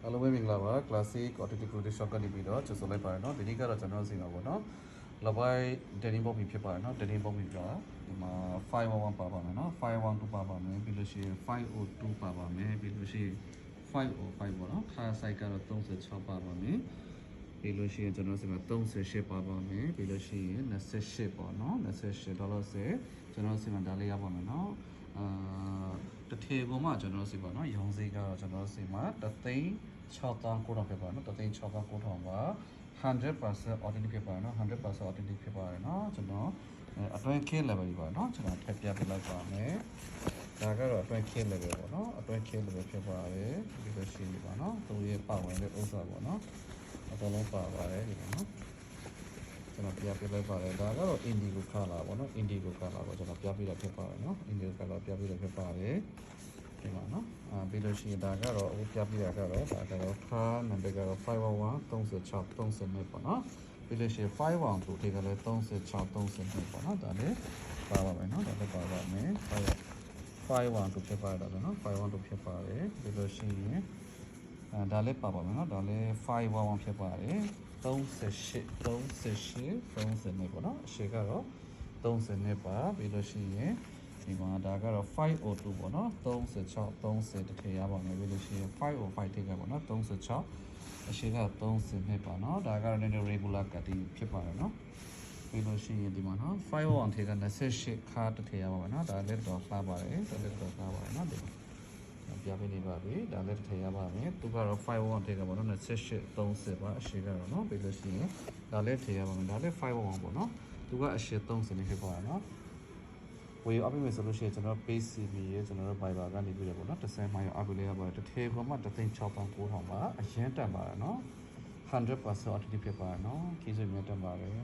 Hello မင်္ဂလာပါ classic authenticated shortcut နေပြီးတော့ကျဆိုလိုက်ပါတယ်เนาะဒီနေ့ကတော့ကျွန်တော်စီမှာပေါ့เนาะလောက်ပိုင်း denim box ဖြစ်ပါတယ်เนาะ denim box ကဒီမှာ511ပါပါမယ်เนาะ512ပါပါမယ်ပြီးလို့ရှိရင်502ပါပါမယ်ပြီးလို့ရှိရင်505ပေါ့เนาะခါ site ကတော့36ပါပါမယ်ပြီးလို့ရှိရင်ကျွန်တော်စီမှာ38ပါပါမယ်ပြီးလို့ရှိရင်28ပေါ့เนาะ28ဒေါ်လာစေကျွန်တော်စီမှာဒါလေးရပါမယ်เนาะတထေပေါ်မှာကျွန်တော်စီပါเนาะရောင်းစေးကတော့ကျွန်တော်စီမှာ3သိန်း6,000ကိုတော့ဖြစ်ပါเนาะ3သိန်း6,000ကိုထောင်ပါ100% authentic ဖြစ်ပါเนาะ100% authentic ဖြစ်ပါတယ်เนาะကျွန်တော်အတွင်း K level ပါเนาะကျွန်တော်ထပ်ပြပြလိုက်ပါမယ်ဒါကတော့အတွင်း K level ပေါ့เนาะအတွင်း K level ဖြစ်ပါတယ်ဒီလိုရှိနေပါเนาะသူရဲ့ပါဝင်တဲ့ဥစ္စာပေါ့เนาะအတော်လုံးပါပါတယ်ဒီမှာเนาะကျွန်တော်ပြပြလိုက်ပါတယ်ဒါကတော့ indigo color ပေါ့เนาะ indigo color ကိုကျွန်တော်ပြပြတာဖြစ်ပါတယ်เนาะ indigo color ပြပြတာဖြစ်ပါတယ်ဒီမှာเนาะပြီးလို့ရှိရင်ဒါကတော့အခုပြပြတာကတော့ဒါကတော့ခါနံပါတ်ကတော့511 36 32ပေါ့เนาะပြီးလို့ရှိရင်512ဒီကလည်း36 32ပေါ့เนาะဒါလည်းပါပါမယ်เนาะဒါလည်းပါပါမယ်512ဖြစ်ပါတယ်เนาะ512ဖြစ်ပါတယ်ပြီးလို့ရှိရင်ဒါလည်းပါပါမယ်เนาะဒါလည်း511ဖြစ်ပါတယ်38 30ပေါ့เนาะအရှိကတော့30ပါပြီးလို့ရှိရင်ဒီမှာဒါကတော့502ပေါ့နော်36 30တထည့်ရပါမယ်ပြီးလို့ရှိရင်505ထိပ်ကပေါ့နော်36အရှိက30ပါနော်ဒါကတော့ name regular cut ဖြစ်ပါတယ်နော်ပြီးလို့ရှိရင်ဒီမှာနော်501ထိပ်က28ခါတထည့်ရပါမယ်နော်ဒါလည်းတော့လှပါတယ်ဒါလည်းတော့လှပါတယ်နော်ဒီပြပေးနေပါပြီဒါလည်းတထည့်ရပါမယ်သူကတော့501ထိပ်ကပေါ့နော်28 30ပါအရှိကတော့နော်ပြီးလို့ရှိရင်ဒါလည်းထည့်ရပါမယ်ဒါလည်း501ပေါ့နော်သူကအရှိ30နေဖြစ်ပါတယ်နော်ဝေအပ်ပြီးဆိုလို့ရှိရင်ကျွန်တော် page CV ရဲ့ကျွန်တော်တို့ Viber ကနေပြီးတော့ပေါ့နော်10မိုင်အပ်ပြီးလေးရပါတယ်တစ်ထည်ပေါ်မှာ3,600,000ပါအရင်တက်ပါတယ်နော်100% authentic ဖြစ်ပါတယ်နော်ခီးစွေမြတ်တက်ပါတယ်